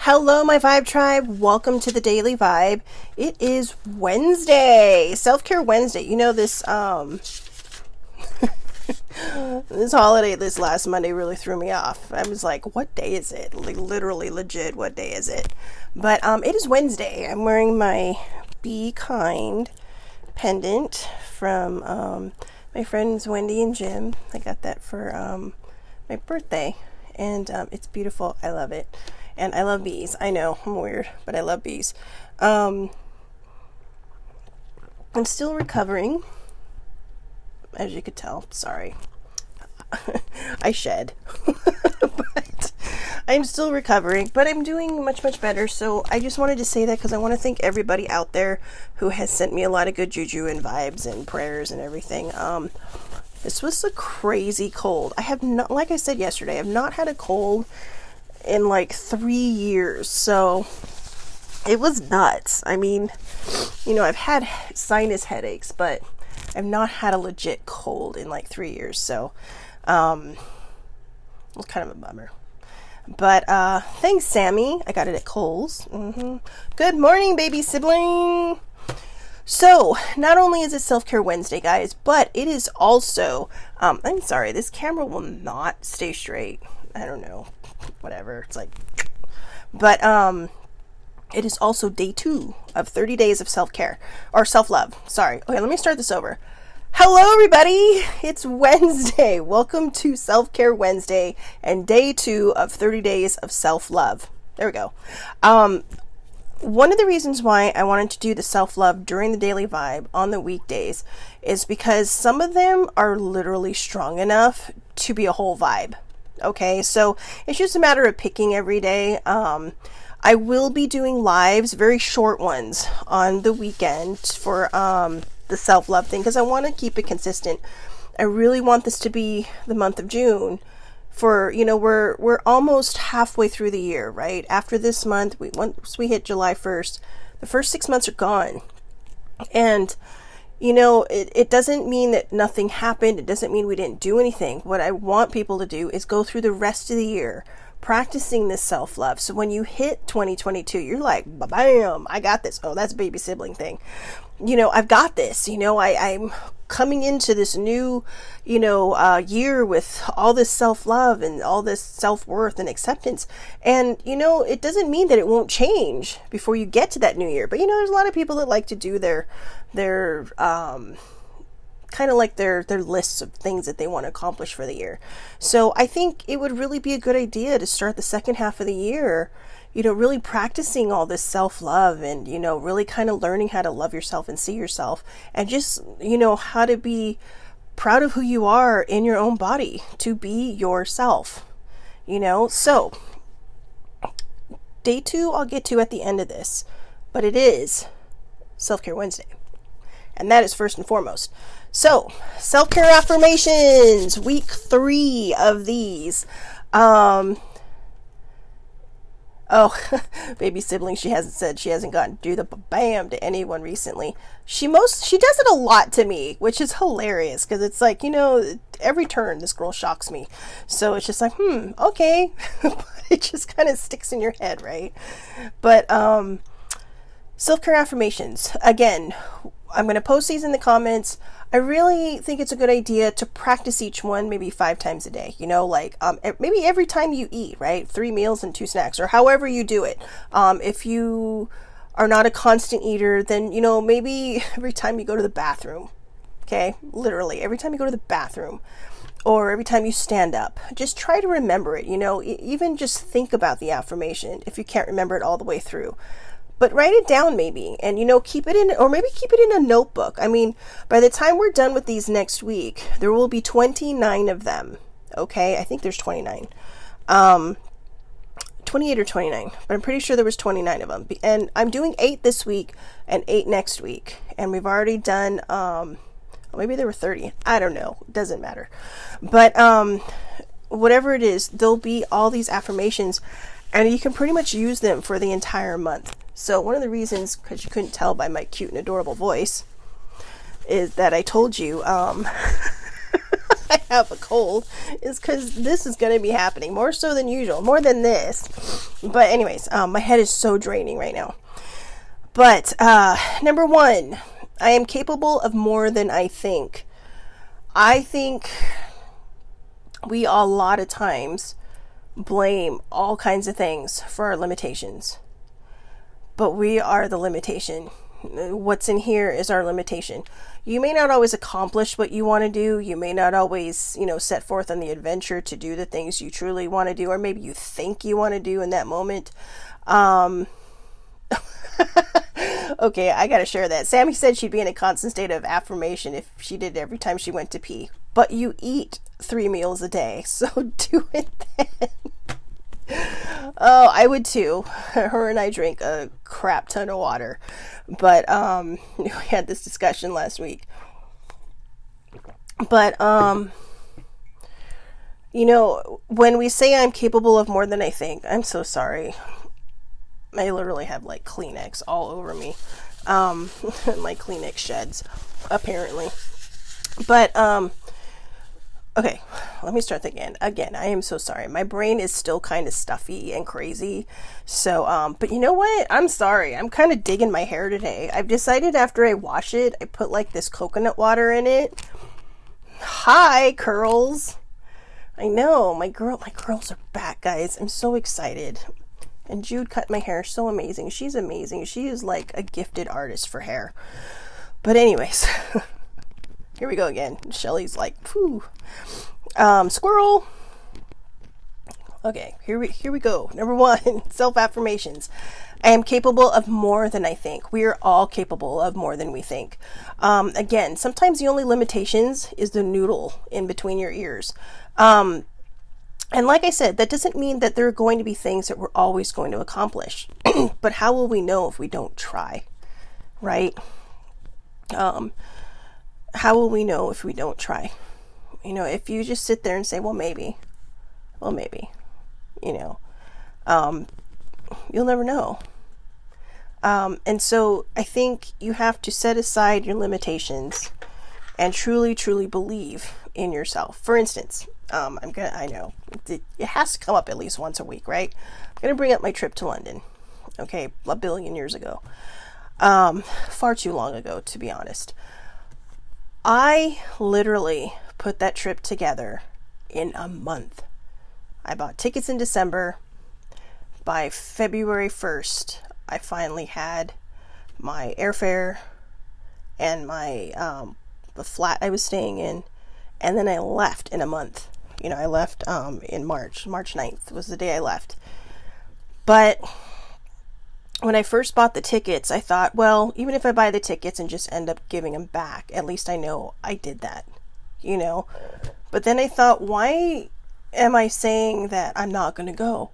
Hello, my Vibe Tribe. Welcome to the Daily Vibe. It is Wednesday, Self-Care Wednesday. You know, this this holiday this last Monday really threw me off. I was like, what day is it? Like, literally, legit, what day is it? But it is Wednesday. I'm wearing my Be Kind pendant from my friends Wendy and Jim. I got that for my birthday, and it's beautiful. I love it. And I love bees. I know, I'm weird, but I love bees. I'm still recovering, as you could tell. Sorry. I shed. But I'm still recovering, but I'm doing much, much better. So I just wanted to say that because I want to thank everybody out there who has sent me a lot of good juju and vibes and prayers and everything. This was a crazy cold. I have not, like I said yesterday, I have not had a cold in like 3 years, so it was nuts. I mean, you know, I've had sinus headaches, but I've not had a legit cold in like 3 years, so it was kind of a bummer. But thanks, Sammy. I got it at Kohl's. Good morning, baby sibling. So, not only is it Self-Care Wednesday, guys, but it is also, I'm sorry, this camera will not stay straight. I don't know. Whatever. It's like, but it is also day 2 of 30 days of self-care or self-love. Sorry. Okay, let me start this over. Hello, everybody. It's Wednesday. Welcome to Self-Care Wednesday and day 2 of 30 days of self-love. There we go. One of the reasons why I wanted to do the self-love during the daily vibe on the weekdays is because some of them are literally strong enough to be a whole vibe. Okay, so it's just a matter of picking every day. I will be doing lives, very short ones, on the weekend for the self-love thing because I want to keep it consistent. I really want this to be the month of June. For, you know, we're almost halfway through the year, right? After this month, once we hit July 1st, the first 6 months are gone. And you know, it doesn't mean that nothing happened. It doesn't mean we didn't do anything. What I want people to do is go through the rest of the year practicing this self-love. So when you hit 2022, you're like, bam, I got this. Oh, that's a baby sibling thing. You know, I've got this. You know, I'm coming into this new, you know, year with all this self-love and all this self-worth and acceptance. And, you know, it doesn't mean that it won't change before you get to that new year. But, you know, there's a lot of people that like to do their kind of like their lists of things that they want to accomplish for the year. So I think it would really be a good idea to start the second half of the year, you know, really practicing all this self-love and, you know, really kind of learning how to love yourself and see yourself and just, you know, how to be proud of who you are in your own body, to be yourself, you know. So day 2 I'll get to at the end of this, but it is Self-Care Wednesday. And that is first and foremost. So, self-care affirmations, week 3 of these. Oh, baby sibling, she hasn't said she hasn't gotten to do the bam to anyone recently. She does it a lot to me, which is hilarious because it's like, you know, every turn this girl shocks me. So it's just like, okay. It just kind of sticks in your head, right? But self-care affirmations, again, I'm going to post these in the comments. I really think it's a good idea to practice each one maybe 5 times a day, you know, like maybe every time you eat, right? 3 meals and 2 snacks, or however you do it. If you are not a constant eater, then, you know, maybe every time you go to the bathroom, okay? Literally, every time you go to the bathroom or every time you stand up, just try to remember it, you know, even just think about the affirmation if you can't remember it all the way through. But write it down maybe, and, you know, keep it in, or maybe keep it in a notebook. I mean, by the time we're done with these next week, there will be 29 of them. Okay, I think there's 29. 28 or 29, but I'm pretty sure there was 29 of them. And I'm doing 8 this week and 8 next week. And we've already done, maybe there were 30. I don't know. It doesn't matter. But whatever it is, there'll be all these affirmations, and you can pretty much use them for the entire month. So one of the reasons, because you couldn't tell by my cute and adorable voice, is that I told you I have a cold is because this is going to be happening more so than usual, more than this. But anyways, my head is so draining right now. But number one, I am capable of more than I think. I think we a lot of times blame all kinds of things for our limitations. But we are the limitation. What's in here is our limitation. You may not always accomplish what you want to do. You may not always, set forth on the adventure to do the things you truly want to do, or maybe you think you want to do in that moment. Okay, I gotta share that. Sammy said she'd be in a constant state of affirmation if she did it every time she went to pee. But you eat 3 meals a day, so do it then. Oh, I would too. Her and I drink a crap ton of water. But we had this discussion last week. But when we say I'm capable of more than I think, I'm so sorry. I literally have like Kleenex all over me. My Kleenex sheds, apparently. But okay, let me start again. Again, I am so sorry. My brain is still kind of stuffy and crazy. So, but you know what? I'm sorry. I'm kind of digging my hair today. I've decided after I wash it, I put like this coconut water in it. Hi, curls. I know, my curls are back, guys. I'm so excited. And Jude cut my hair so amazing. She's amazing. She is like a gifted artist for hair. But anyways, here we go again. Shelly's like, phew. Squirrel. Okay, here we go. Number one, self-affirmations. I am capable of more than I think. We are all capable of more than we think. Again, sometimes the only limitations is the noodle in between your ears. And like I said, that doesn't mean that there are going to be things that we're always going to accomplish. But how will we know if we don't try? Right? How will we know if we don't try? If you just sit there and say, well, maybe, you'll never know. And so I think you have to set aside your limitations and truly, truly believe in yourself. For instance, I know it has to come up at least once a week, right? I'm going to bring up my trip to London. Okay. 1 billion years ago. Far too long ago, to be honest. I literally put that trip together in a month. I bought tickets in December. By February 1st, I finally had my airfare and my the flat I was staying in, and then I left in a month. I left in March 9th was the day I left. But when I first bought the tickets, I thought, well, even if I buy the tickets and just end up giving them back, at least I know I did that, But then I thought, why am I saying that I'm not going to go?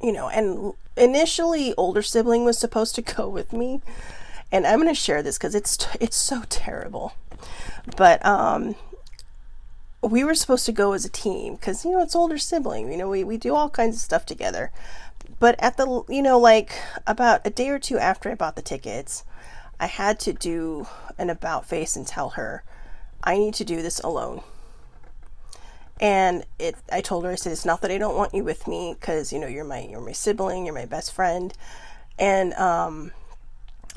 And initially, older sibling was supposed to go with me. And I'm going to share this because it's so terrible. But we were supposed to go as a team because, it's older sibling. We do all kinds of stuff together. But at the, like about a day or two after I bought the tickets, I had to do an about face and tell her, I need to do this alone. And I told her, I said, it's not that I don't want you with me because, you're my sibling, you're my best friend. And,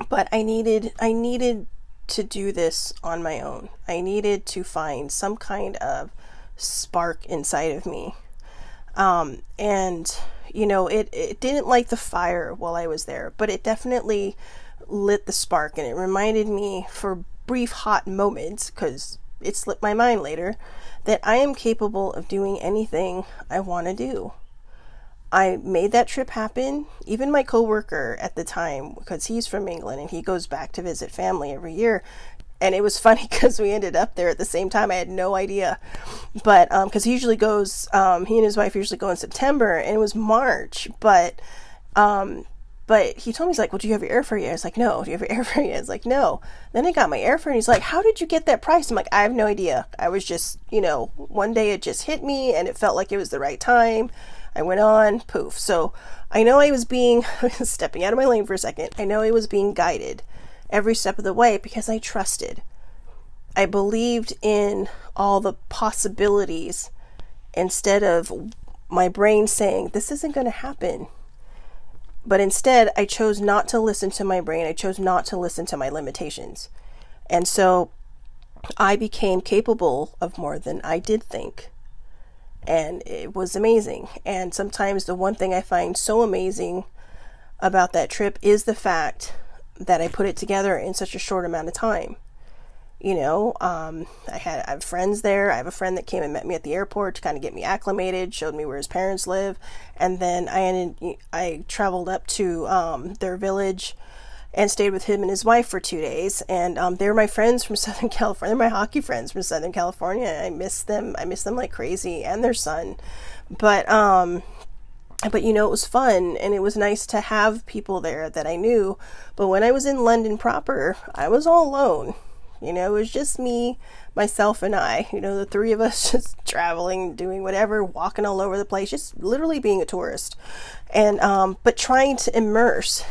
but I needed to do this on my own. I needed to find some kind of spark inside of me. And, it didn't light the fire while I was there, but it definitely lit the spark, and it reminded me for brief hot moments, because it slipped my mind later, that I am capable of doing anything I want to do. I made that trip happen. Even my coworker at the time, because he's from England and he goes back to visit family every year. And it was funny because we ended up there at the same time. I had no idea. But because he usually goes, he and his wife usually go in September, and it was March. But he told me, he's like, well, do you have your airfare yet? I was like, no. Do you have your airfare yet? I was like, no. Then I got my airfare, and he's like, how did you get that price? I'm like, I have no idea. I was just, one day it just hit me, and it felt like it was the right time. I went on, poof. So I know I was stepping out of my lane for a second. I know I was being guided every step of the way because I trusted. I believed in all the possibilities instead of my brain saying, this isn't going to happen. But instead, I chose not to listen to my brain. I chose not to listen to my limitations. And so I became capable of more than I did think. And it was amazing. And sometimes the one thing I find so amazing about that trip is the fact that I put it together in such a short amount of time. I have friends there. I have a friend that came and met me at the airport to kind of get me acclimated, showed me where his parents live. And then I traveled up to their village and stayed with him and his wife for 2 days. And they're my friends from Southern California. They're my hockey friends from Southern California. I miss them. I miss them like crazy, and their son. But it was fun, and it was nice to have people there that I knew. But when I was in London proper, I was all alone. It was just me, myself, and I. The three of us just traveling, doing whatever, walking all over the place, just literally being a tourist. And but trying to immerse.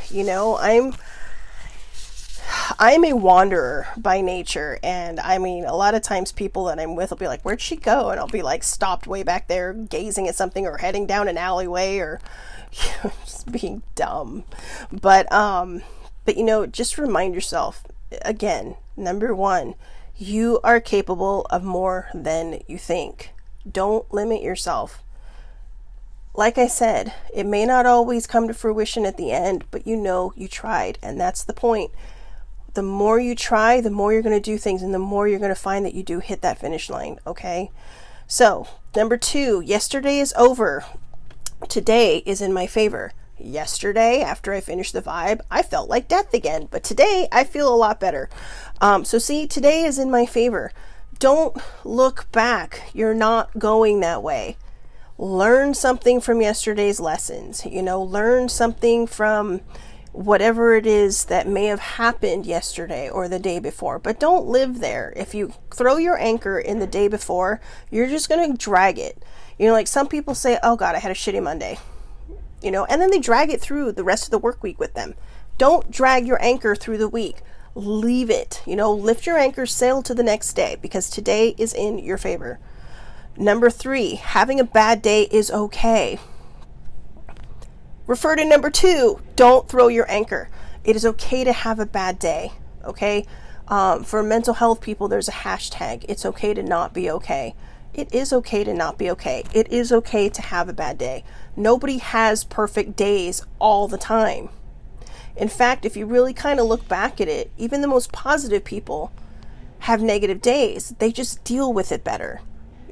I'm a wanderer by nature, and I mean, a lot of times people that I'm with will be like, where'd she go? And I'll be like stopped way back there gazing at something, or heading down an alleyway, or just being dumb. But just remind yourself, again, number one, you are capable of more than you think. Don't limit yourself. Like I said, it may not always come to fruition at the end, but you tried, and that's the point. The more you try, the more you're going to do things, and the more you're going to find that you do hit that finish line, okay? So, number 2, yesterday is over. Today is in my favor. Yesterday, after I finished the vibe, I felt like death again, but today I feel a lot better. Today is in my favor. Don't look back. You're not going that way. Learn something from yesterday's lessons. Learn something from whatever it is that may have happened yesterday or the day before, but don't live there. If you throw your anchor in the day before, you're just going to drag it. Like some people say, oh God, I had a shitty Monday, and then they drag it through the rest of the work week with them. Don't drag your anchor through the week. Leave it, lift your anchor, sail to the next day, because today is in your favor. Number 3, having a bad day is okay. Refer to number 2, don't throw your anchor. It is okay to have a bad day, okay? For mental health people, there's a hashtag. It's okay to not be okay. It is okay to not be okay. It is okay to have a bad day. Nobody has perfect days all the time. In fact, if you really kind of look back at it, even the most positive people have negative days. They just deal with it better.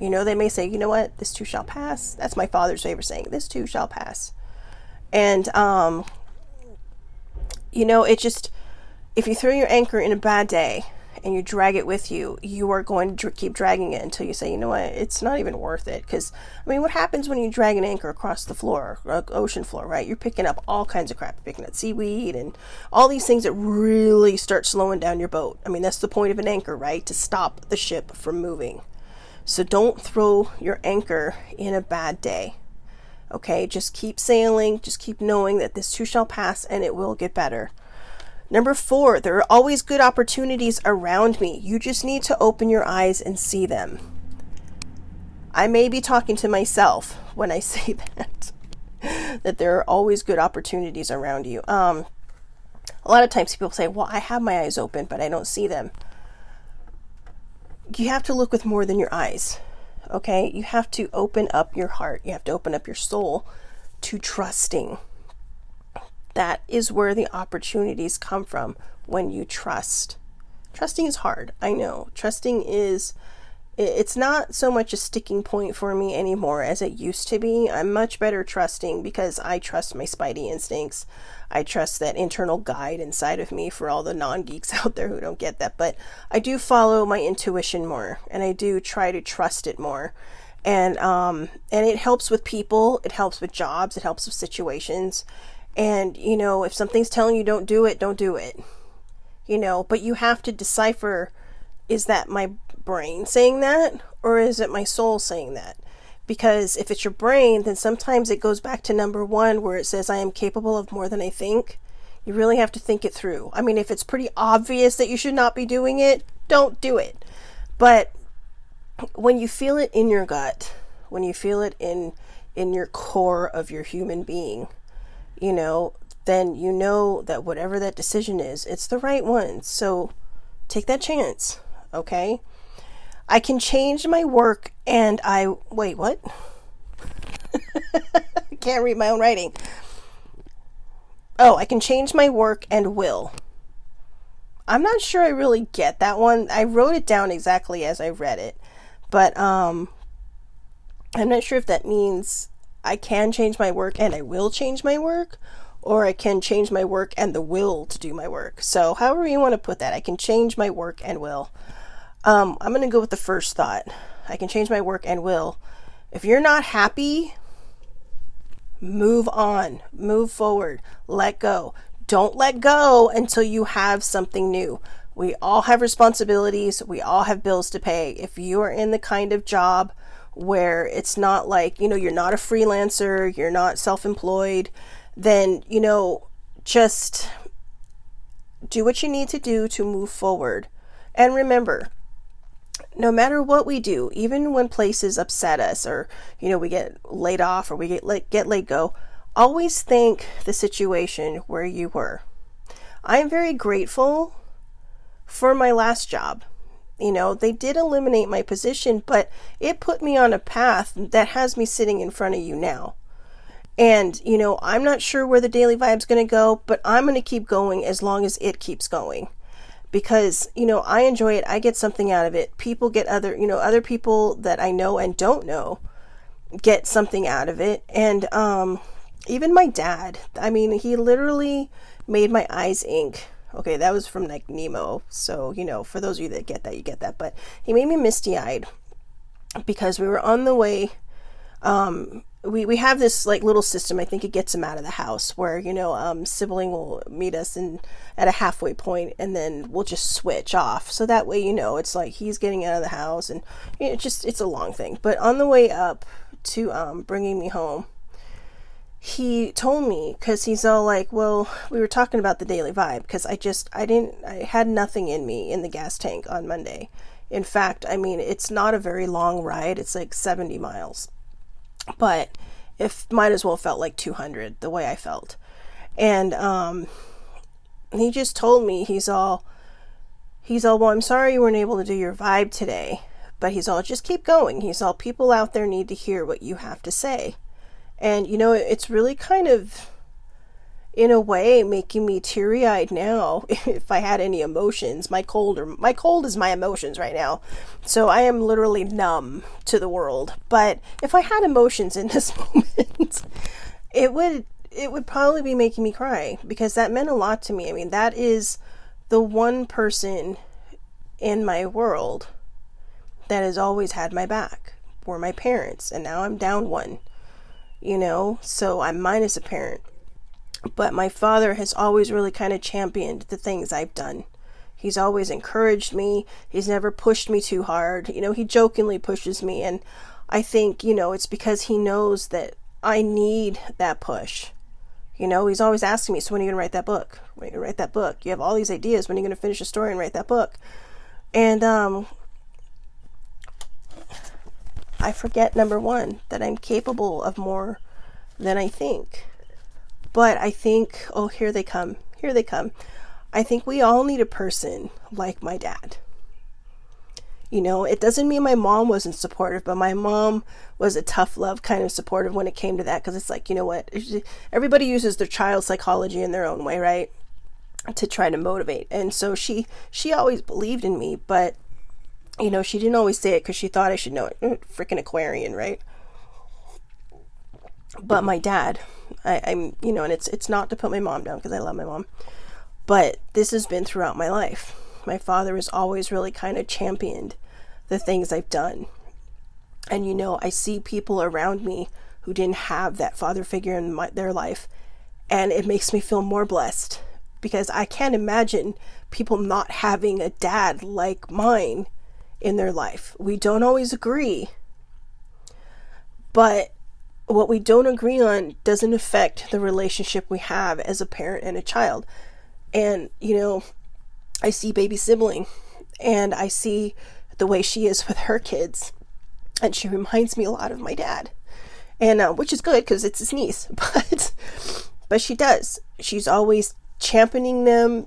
They may say, you know what, this too shall pass. That's my father's favorite saying, this too shall pass. And, it just, if you throw your anchor in a bad day and you drag it with you, you are going to keep dragging it until you say, you know what, it's not even worth it. Because, what happens when you drag an anchor across the floor, ocean floor, right? You're picking up all kinds of crap. You're picking up seaweed and all these things that really start slowing down your boat. That's the point of an anchor, right? To stop the ship from moving. So don't throw your anchor in a bad day. Okay, just keep sailing, just keep knowing that this too shall pass and it will get better. Number 4, there are always good opportunities around me. You just need to open your eyes and see them. I may be talking to myself when I say that there are always good opportunities around you. A lot of times people say, well, I have my eyes open, but I don't see them. You have to look with more than your eyes. Okay, you have to open up your heart. You have to open up your soul to trusting. That is where the opportunities come from, when you trust. Trusting is hard, I know. It's not so much a sticking point for me anymore as it used to be. I'm much better trusting because I trust my spidey instincts. I trust that internal guide inside of me, for all the non-geeks out there who don't get that. But I do follow my intuition more, and I do try to trust it more. And it helps with people, it helps with jobs, it helps with situations. And, if something's telling you don't do it, don't do it. But you have to decipher, is that my brain saying that, or is it my soul saying that? Because if it's your brain, then sometimes it goes back to number 1, where it says I am capable of more than I think. You really have to think it through. I mean, if it's pretty obvious that you should not be doing it, don't do it. But when you feel it in your gut, when you feel it in your core of your human being, then you know that whatever that decision is, it's the right one. So take that chance, okay? I can change my work and wait, what? I can't read my own writing. Oh, I can change my work and will. I'm not sure I really get that one. I wrote it down exactly as I read it, but I'm not sure if that means I can change my work and I will change my work, or I can change my work and the will to do my work. So however you want to put that, I can change my work and will. I'm going to go with the first thought. I can change my work and will. If you're not happy, move on, move forward, let go. Don't let go until you have something new. We all have responsibilities. We all have bills to pay. If you are in the kind of job where it's not like, you're not a freelancer, you're not self-employed, then, just do what you need to do to move forward. And remember, no matter what we do, even when places upset us or, we get laid off or we get let go, always think the situation where you were. I am very grateful for my last job. They did eliminate my position, but it put me on a path that has me sitting in front of you now. And, I'm not sure where the Daily Vibe's going to go, but I'm going to keep going as long as it keeps going. Because, I enjoy it. I get something out of it. People get other people that I know and don't know get something out of it. And even my dad, he literally made my eyes ink. Okay, that was from like Nemo. So, for those of you that get that, you get that. But he made me misty-eyed because we were on the way. We have this like little system. I think it gets him out of the house where, sibling will meet us at a halfway point and then we'll just switch off. So that way, it's like he's getting out of the house and it's a long thing. But on the way up to bringing me home, he told me, because he's all like, well, we were talking about the Daily Vibe because I had nothing in me in the gas tank on Monday. In fact, it's not a very long ride. It's like 70 miles. But it might as well felt like 200 the way I felt. And he just told me, he's all, well, I'm sorry you weren't able to do your vibe today, but he's all, just keep going. He's all, people out there need to hear what you have to say. And it's really kind of, in a way, making me teary-eyed now. If I had any emotions, my cold is my emotions right now. So I am literally numb to the world. But if I had emotions in this moment, it would probably be making me cry, because that meant a lot to me. That is the one person in my world that has always had my back, were my parents, and now I'm down one, so I'm minus a parent. But my father has always really kind of championed the things I've done. He's always encouraged me. He's never pushed me too hard. He jokingly pushes me. And I think, it's because he knows that I need that push. He's always asking me, so when are you going to write that book? When are you going to write that book? You have all these ideas. When are you going to finish a story and write that book? And I forget, number one, that I'm capable of more than I think. But I think, oh, here they come. I think we all need a person like my dad. It doesn't mean my mom wasn't supportive, but my mom was a tough love kind of supportive when it came to that. Because it's like, what? Everybody uses their child psychology in their own way, right? To try to motivate. And so she always believed in me, but, she didn't always say it because she thought I should know it. Freaking Aquarian, right? But my dad, I'm, and it's not to put my mom down because I love my mom, but this has been throughout my life. My father has always really kind of championed the things I've done. And, I see people around me who didn't have that father figure in their life. And it makes me feel more blessed, because I can't imagine people not having a dad like mine in their life. We don't always agree, but what we don't agree on doesn't affect the relationship we have as a parent and a child. And, I see baby sibling and I see the way she is with her kids. And she reminds me a lot of my dad. And which is good because it's his niece. But she does. She's always championing them.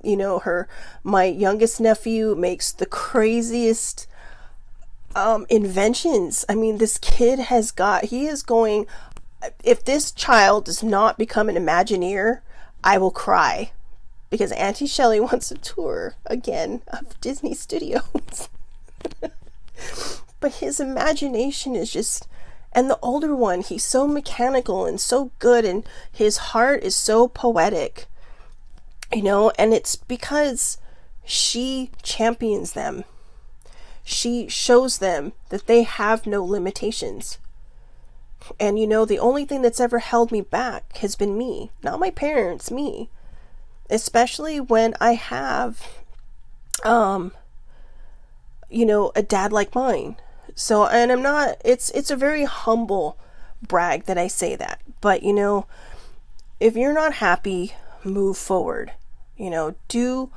My youngest nephew makes the craziest inventions. I mean, this kid he is going, if this child does not become an Imagineer, I will cry. Because Auntie Shelley wants a tour again of Disney Studios. But his imagination is just, and the older one, he's so mechanical and so good, and his heart is so poetic, and it's because she champions them. She shows them that they have no limitations. And the only thing that's ever held me back has been me, not my parents, me. Especially when I have, a dad like mine. So, and I'm not, it's a very humble brag that I say that. But, if you're not happy, move forward. Do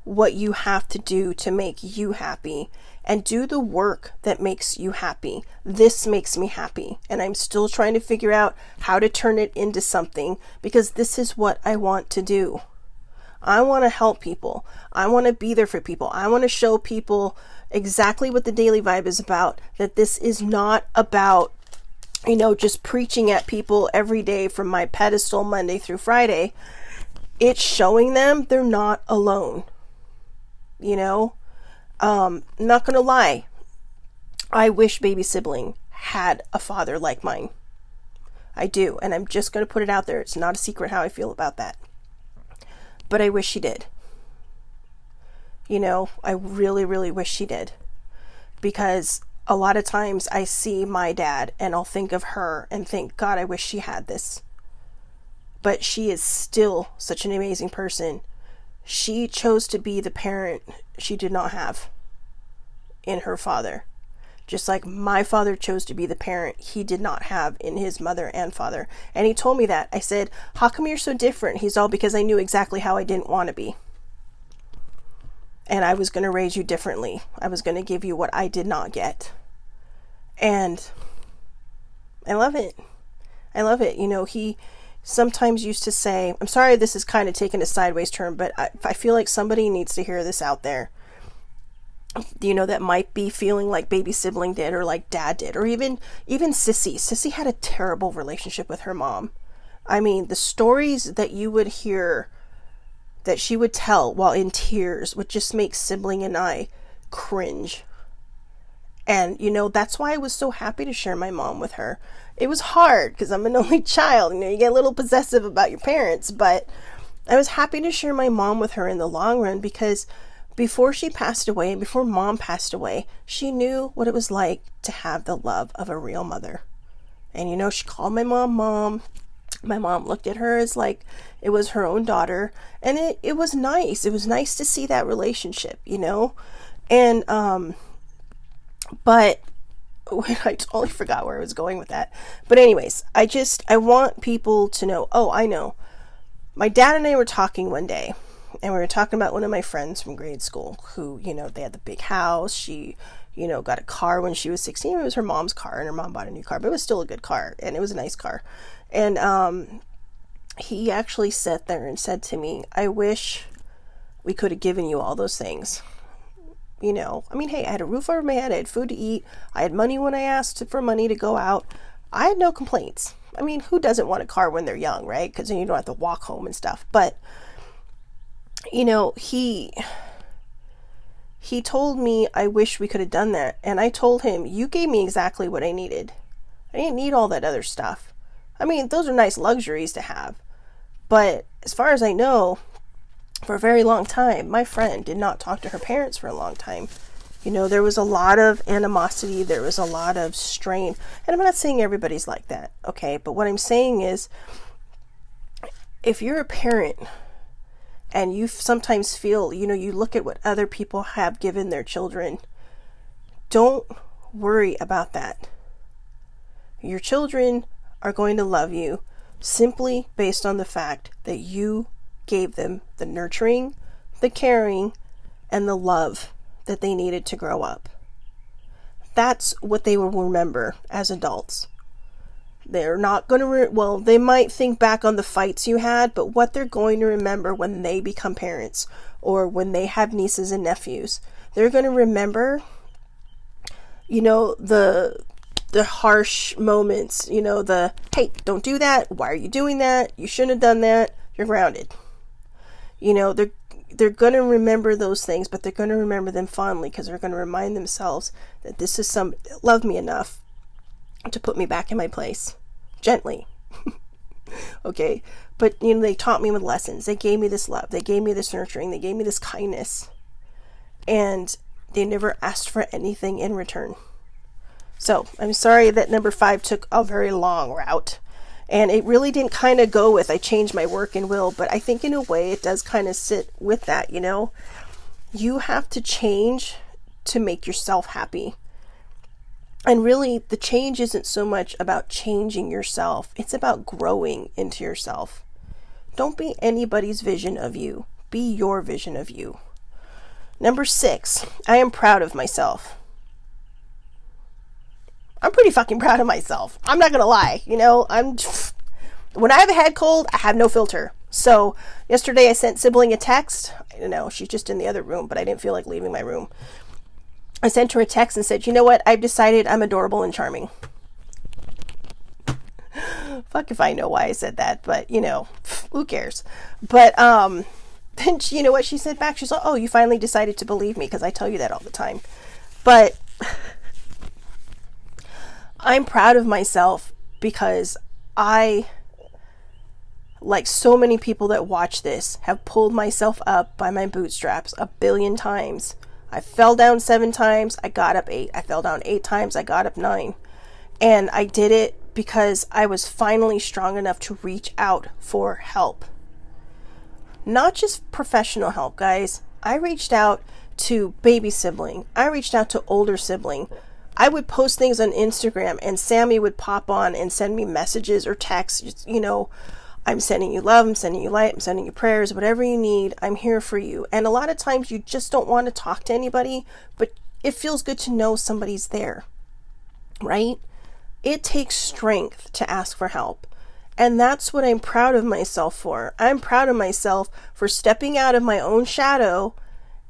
what you have to do to make you happy, and do the work that makes you happy. This makes me happy, and I'm still trying to figure out how to turn it into something, because this is what I want to do. I want to help people. I want to be there for people. I want to show people exactly what the Daily Vibe is about, that this is not about, just preaching at people every day from my pedestal Monday through Friday. It's showing them they're not alone. I'm not going to lie. I wish baby sibling had a father like mine. I do. And I'm just going to put it out there. It's not a secret how I feel about that. But I wish she did. I really, really wish she did. Because a lot of times I see my dad and I'll think of her and think, God, I wish she had this. But she is still such an amazing person. She chose to be the parent she did not have in her father. Just like my father chose to be the parent he did not have in his mother and father. And he told me that. I said, how come you're so different? He's all, because I knew exactly how I didn't want to be. And I was going to raise you differently. I was going to give you what I did not get. And I love it. I love it. He sometimes used to say, I'm sorry this is kind of taking a sideways turn, but I feel like somebody needs to hear this out there. That might be feeling like baby sibling did, or like dad did, or even Sissy. Sissy had a terrible relationship with her mom. I mean, the stories that you would hear that she would tell while in tears would just make sibling and I cringe. And, that's why I was so happy to share my mom with her. It was hard because I'm an only child. You get a little possessive about your parents, but I was happy to share my mom with her in the long run, because before she passed away and before mom passed away, she knew what it was like to have the love of a real mother. And, she called my mom, Mom. My mom looked at her as like it was her own daughter. And it was nice. It was nice to see that relationship, And, but I totally forgot where I was going with that. But anyways, I want people to know, I know. My dad and I were talking one day. And we were talking about one of my friends from grade school who, they had the big house. She, got a car when she was 16. It was her mom's car, and her mom bought a new car, but it was still a good car, and it was a nice car. And he actually sat there and said to me, I wish we could have given you all those things. Hey, I had a roof over my head. I had food to eat. I had money when I asked for money to go out. I had no complaints. Who doesn't want a car when they're young, right? Because then you don't have to walk home and stuff. But he told me, I wish we could have done that. And I told him, you gave me exactly what I needed. I didn't need all that other stuff. Those are nice luxuries to have. But as far as I know, for a very long time, my friend did not talk to her parents for a long time. There was a lot of animosity. There was a lot of strain. And I'm not saying everybody's like that, okay? But what I'm saying is, if you're a parent and you sometimes feel, you look at what other people have given their children, don't worry about that. Your children are going to love you simply based on the fact that you gave them the nurturing, the caring, and the love that they needed to grow up. That's what they will remember as adults. They're not going to, they might think back on the fights you had, but what they're going to remember when they become parents or when they have nieces and nephews, they're going to remember, the harsh moments, hey, don't do that. Why are you doing that? You shouldn't have done that. You're grounded. They're going to remember those things, but they're going to remember them fondly because they're going to remind themselves that this is somebody that loved me enough to put me back in my place. Gently. Okay. But, they taught me with lessons. They gave me this love. They gave me this nurturing. They gave me this kindness. And they never asked for anything in return. So I'm sorry that number 5 took a very long route. And it really didn't kind of go with, I changed my work and will, but I think in a way it does kind of sit with that, You have to change to make yourself happy. And really, the change isn't so much about changing yourself. It's about growing into yourself. Don't be anybody's vision of you. Be your vision of you. Number 6, I am proud of myself. I'm pretty fucking proud of myself. I'm not going to lie. When I have a head cold, I have no filter. So yesterday I sent sibling a text. I don't know, she's just in the other room, but I didn't feel like leaving my room. I sent her a text and said, you know what? I've decided I'm adorable and charming. Fuck if I know why I said that, but who cares? But then you know what she said back? She's like, oh, you finally decided to believe me because I tell you that all the time. But I'm proud of myself because I, like so many people that watch this, have pulled myself up by my bootstraps 1 billion times. I fell down 7 times, I got up 8. I fell down 8 times, I got up 9. And I did it because I was finally strong enough to reach out for help. Not just professional help, guys. I reached out to baby sibling. I reached out to older sibling. I would post things on Instagram and Sammy would pop on and send me messages or texts, I'm sending you love, I'm sending you light, I'm sending you prayers, whatever you need, I'm here for you. And a lot of times you just don't want to talk to anybody, but it feels good to know somebody's there, right? It takes strength to ask for help. And that's what I'm proud of myself for. I'm proud of myself for stepping out of my own shadow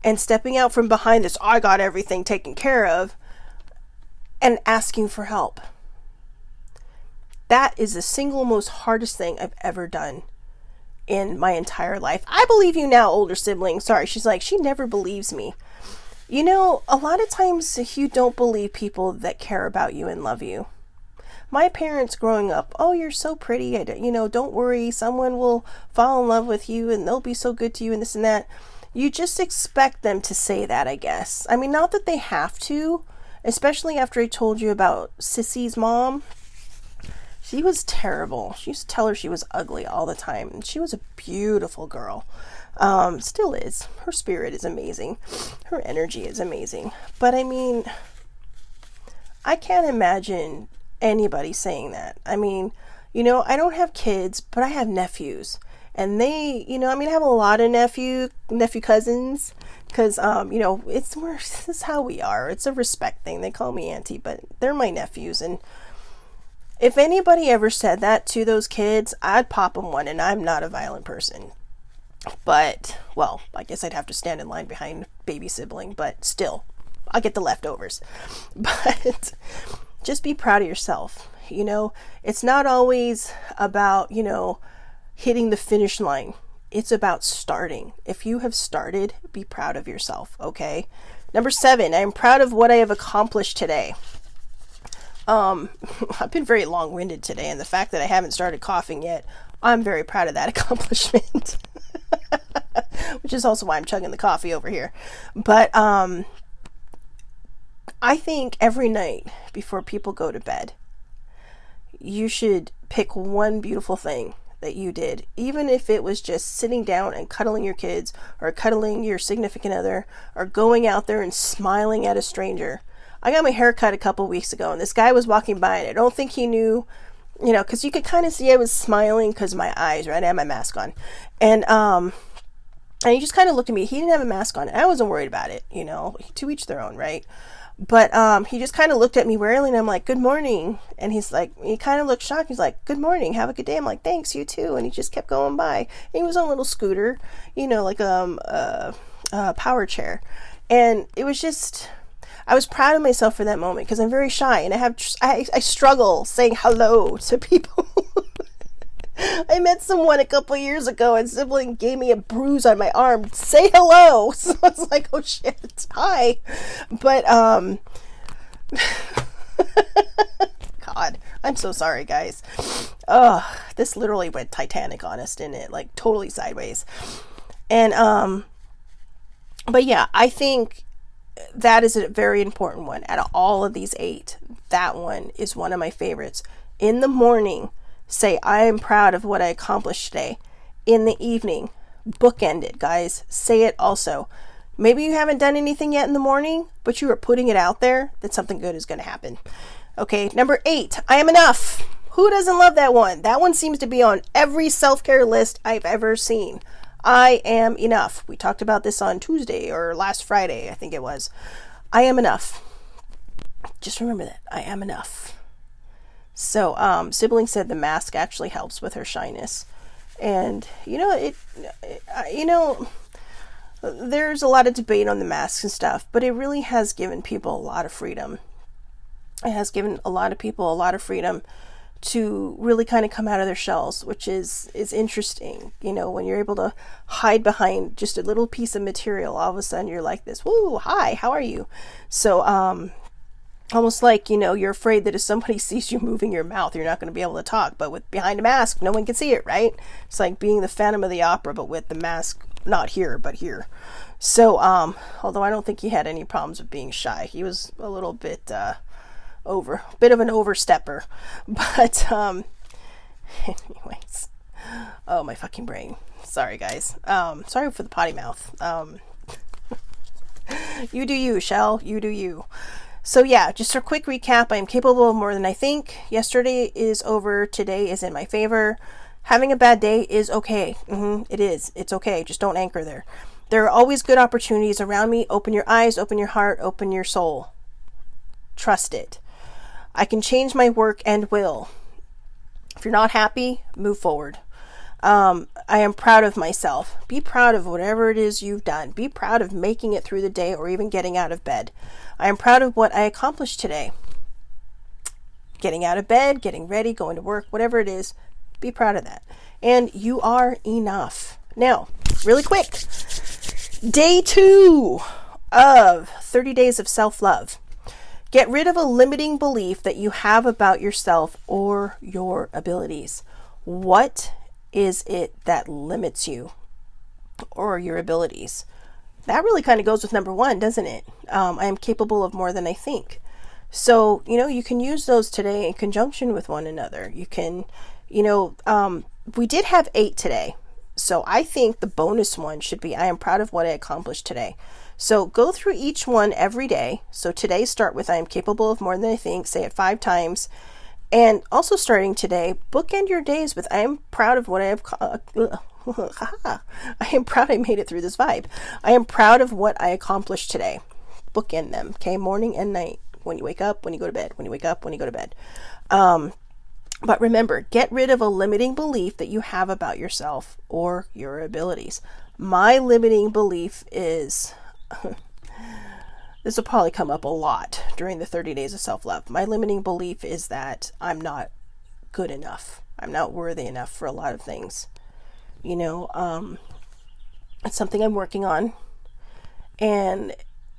and stepping out from behind this, I got everything taken care of, and asking for help. That is the single most hardest thing I've ever done in my entire life. I believe you now, older sibling. Sorry, she's like, she never believes me. A lot of times you don't believe people that care about you and love you. My parents growing up, oh, you're so pretty. Don't worry. Someone will fall in love with you and they'll be so good to you and this and that. You just expect them to say that, I guess. I mean, not that they have to, especially after I told you about Sissy's mom. She was terrible. She used to tell her she was ugly all the time. And she was a beautiful girl. Still is. Her spirit is amazing. Her energy is amazing. But I mean, I can't imagine anybody saying that. I mean, I don't have kids, but I have nephews. And they, I have a lot of nephew cousins. Because, this is how we are. It's a respect thing. They call me auntie, but they're my nephews. And if anybody ever said that to those kids, I'd pop them one, and I'm not a violent person. But, I guess I'd have to stand in line behind baby sibling, but still, I'll get the leftovers. But just be proud of yourself. It's not always about, hitting the finish line. It's about starting. If you have started, be proud of yourself, okay? Number 7, I'm proud of what I have accomplished today. I've been very long-winded today, and the fact that I haven't started coughing yet, I'm very proud of that accomplishment. Which is also why I'm chugging the coffee over here. But I think every night before people go to bed, you should pick one beautiful thing that you did, even if it was just sitting down and cuddling your kids or cuddling your significant other or going out there and smiling at a stranger. I got my hair cut a couple weeks ago and this guy was walking by and I don't think he knew you know, because you could kind of see I was smiling because my eyes, right? I had my mask on. And he just kind of looked at me. He didn't have a mask on. And I wasn't worried about it, you know, to each their own, right? But he just kind of looked at me warily, and I'm like, good morning. And he's like, he kind of looked shocked. He's like, good morning. Have a good day. I'm like, thanks, you too. And he just kept going by. And he was on a little scooter, you know, like a power chair. And it was just, I was proud of myself for that moment because I'm very shy and I struggle saying hello to people. I met someone a couple years ago and sibling gave me a bruise on my arm. Say hello. So I was like, oh shit, hi. But, God, I'm so sorry, guys. This literally went Titanic on us, didn't it? Like totally sideways. And, but yeah, I think that is a very important one. Out of all of these 8, that one is one of my favorites. In the morning, say, I am proud of what I accomplished today. In the evening, bookend it, guys. Say it also. Maybe you haven't done anything yet in the morning, but you are putting it out there that something good is going to happen. Okay, number 8, I am enough. Who doesn't love that one? That one seems to be on every self-care list I've ever seen. I am enough. We talked about this on Tuesday or last Friday, I think it was. I am enough. Just remember that. I am enough. So, sibling said the mask actually helps with her shyness. And, you know, there's a lot of debate on the masks and stuff, but it really has given people a lot of freedom. It has given a lot of people a lot of freedom to really kind of come out of their shells, which is interesting. You know, when you're able to hide behind just a little piece of material, all of a sudden you're like this, woo, hi, how are you? So, almost like, you know, you're afraid that if somebody sees you moving your mouth, you're not going to be able to talk. But with behind a mask, no one can see it, right? It's like being the Phantom of the Opera, but with the mask not here, but here. So, although I don't think he had any problems with being shy. He was a little bit bit of an overstepper. But, anyways. Oh, my fucking brain. Sorry, guys. Sorry for the potty mouth. You do you, Shell. You do you. So yeah, just a quick recap. I am capable of more than I think. Yesterday is over. Today is in my favor. Having a bad day is okay. It is. It's okay. Just don't anchor there. There are always good opportunities around me. Open your eyes, open your heart, open your soul. Trust it. I can change my work and will. If you're not happy, move forward. I am proud of myself. Be proud of whatever it is you've done. Be proud of making it through the day or even getting out of bed. I am proud of what I accomplished today. Getting out of bed, getting ready, going to work, whatever it is, be proud of that. And you are enough. Now, really quick, day 2 of 30 days of self-love. Get rid of a limiting belief that you have about yourself or your abilities. What is it that limits you or your abilities? That really kind of goes with number 1, doesn't it? I am capable of more than I think. So, you know, you can use those today in conjunction with one another. You can, you know, we did have 8 today. So I think the bonus one should be, I am proud of what I accomplished today. So go through each one every day. So today start with, I am capable of more than I think. Say it 5 times. And also starting today, bookend your days with, I am proud of what I have, I am proud I made it through this vibe. I am proud of what I accomplished today. Bookend them, okay? Morning and night. When you wake up, when you go to bed. When you wake up, when you go to bed. But remember, get rid of a limiting belief that you have about yourself or your abilities. My limiting belief is, this will probably come up a lot during the 30 days of self-love. My limiting belief is that I'm not good enough. I'm not worthy enough for a lot of things. You know, it's something I'm working on. And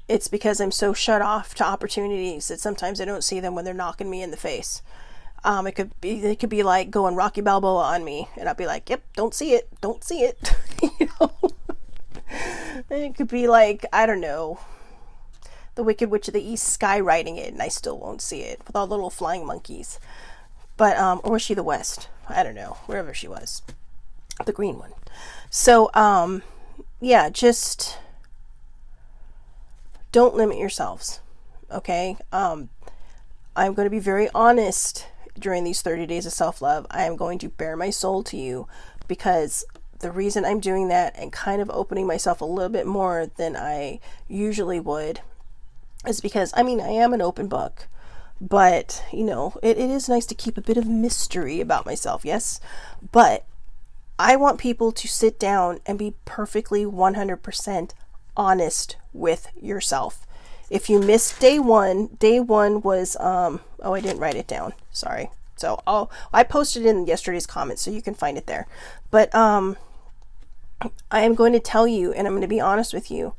it's because I'm so shut off to opportunities that sometimes I don't see them when they're knocking me in the face. It could be like going Rocky Balboa on me, and I'll be like, yep, don't see it. You know? It could be like, I don't know, the Wicked Witch of the East skywriting it, and I still won't see it with all the little flying monkeys. But, or was she the West? I don't know, wherever she was. The green one. So, yeah, just don't limit yourselves. Okay. I'm going to be very honest. during these 30 days of self-love, I am going to bare my soul to you, because the reason I'm doing that and kind of opening myself a little bit more than I usually would is because, I mean, I am an open book, but, you know, it is nice to keep a bit of mystery about myself, yes? But I want people to sit down and be perfectly 100% honest with yourself. If you missed day one was, oh, I didn't write it down. Sorry. So I posted it in yesterday's comments, so you can find it there. But I am going to tell you, and I'm going to be honest with you,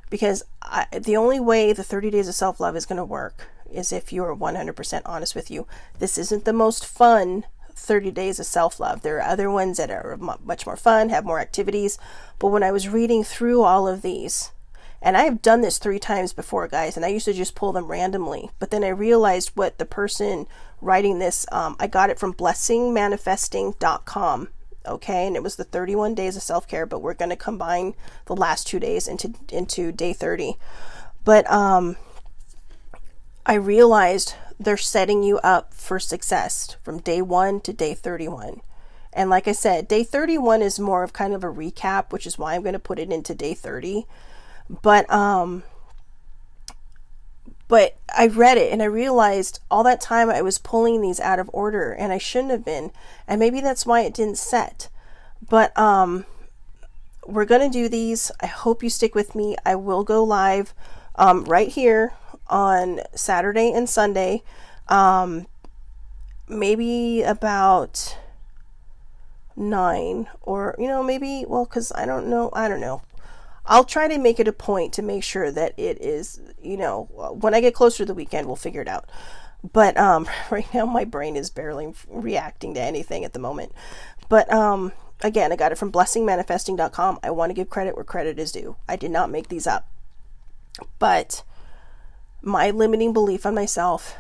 because the only way the 30 days of self-love is going to work is if you are 100% honest with you. This isn't the most fun 30 days of self-love. There are other ones that are much more fun, have more activities. But when I was reading through all of these, and I've done this 3 times before, guys, and I used to just pull them randomly. But then I realized what the person writing this, I got it from blessingmanifesting.com. Okay, and it was the 31 days of self-care, but we're going to combine the last 2 days into day 30. But I realized they're setting you up for success from day 1 to day 31. And like I said, day 31 is more of kind of a recap, which is why I'm going to put it into day 30. But I read it and I realized all that time I was pulling these out of order, and I shouldn't have been. And maybe that's why it didn't set. But we're going to do these. I hope you stick with me. I will go live right here on Saturday and Sunday. Maybe about 9, or, you know, maybe, well, because I don't know. I'll try to make it a point to make sure that it is, you know, when I get closer to the weekend, we'll figure it out. But right now my brain is barely reacting to anything at the moment. But again, I got it from blessingmanifesting.com. I want to give credit where credit is due. I did not make these up. But my limiting belief on myself,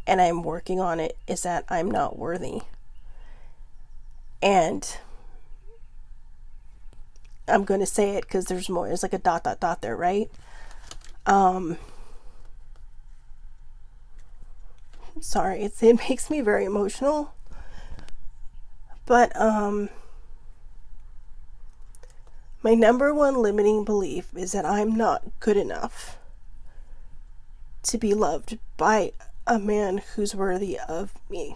and I'm working on it, is that I'm not worthy. And I'm going to say it because there's more. There's like a ... there, right? Sorry, it makes me very emotional. But my number one limiting belief is that I'm not good enough to be loved by a man who's worthy of me.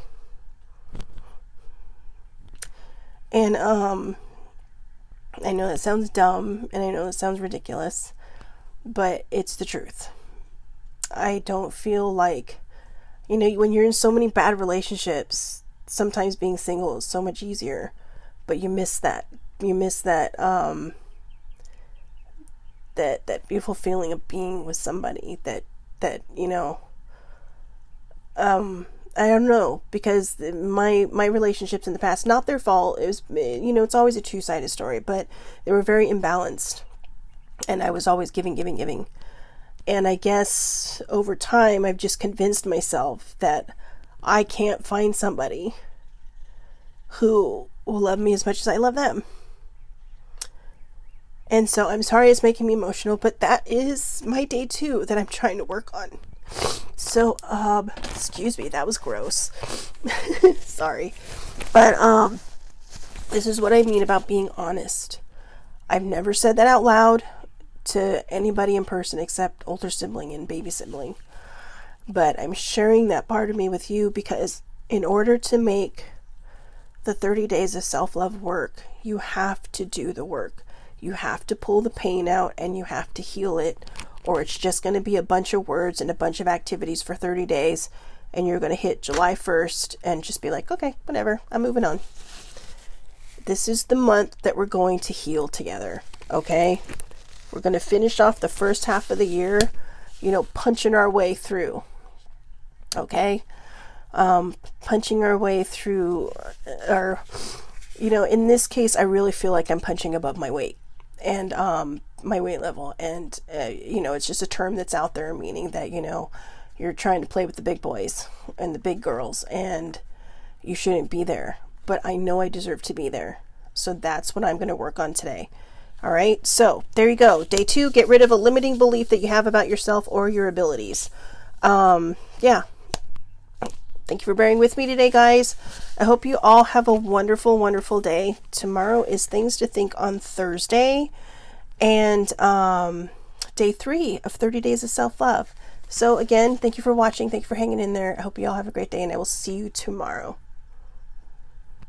And I know that sounds dumb, and I know it sounds ridiculous, but it's the truth. I don't feel like, you know, when you're in so many bad relationships, sometimes being single is so much easier, but you miss that. You miss that, that beautiful feeling of being with somebody that, you know, I don't know, because my relationships in the past, not their fault, it was, you know, it's always a two-sided story, but they were very imbalanced, and I was always giving. And I guess over time, I've just convinced myself that I can't find somebody who will love me as much as I love them. And so I'm sorry it's making me emotional, but that is my day 2 that I'm trying to work on. So, excuse me, that was gross. Sorry. But, this is what I mean about being honest. I've never said that out loud to anybody in person except older sibling and baby sibling. But I'm sharing that part of me with you because in order to make the 30 days of self-love work, you have to do the work. You have to pull the pain out and you have to heal it, or it's just going to be a bunch of words and a bunch of activities for 30 days, and you're going to hit July 1st and just be like, okay, whatever, I'm moving on. This is the month that we're going to heal together, okay? We're going to finish off the first half of the year, you know, punching our way through, okay? Punching our way through our, you know, in this case, I really feel like I'm punching above my weight and my weight level. And, you know, it's just a term that's out there, meaning that, you know, you're trying to play with the big boys and the big girls and you shouldn't be there. But I know I deserve to be there. So that's what I'm going to work on today. All right. So there you go. Day 2, get rid of a limiting belief that you have about yourself or your abilities. Yeah. Thank you for bearing with me today, guys. I hope you all have a wonderful, wonderful day. Tomorrow is Things to Think on Thursday, and day 3 of 30 Days of Self-Love. So again, thank you for watching. Thank you for hanging in there. I hope you all have a great day, and I will see you tomorrow.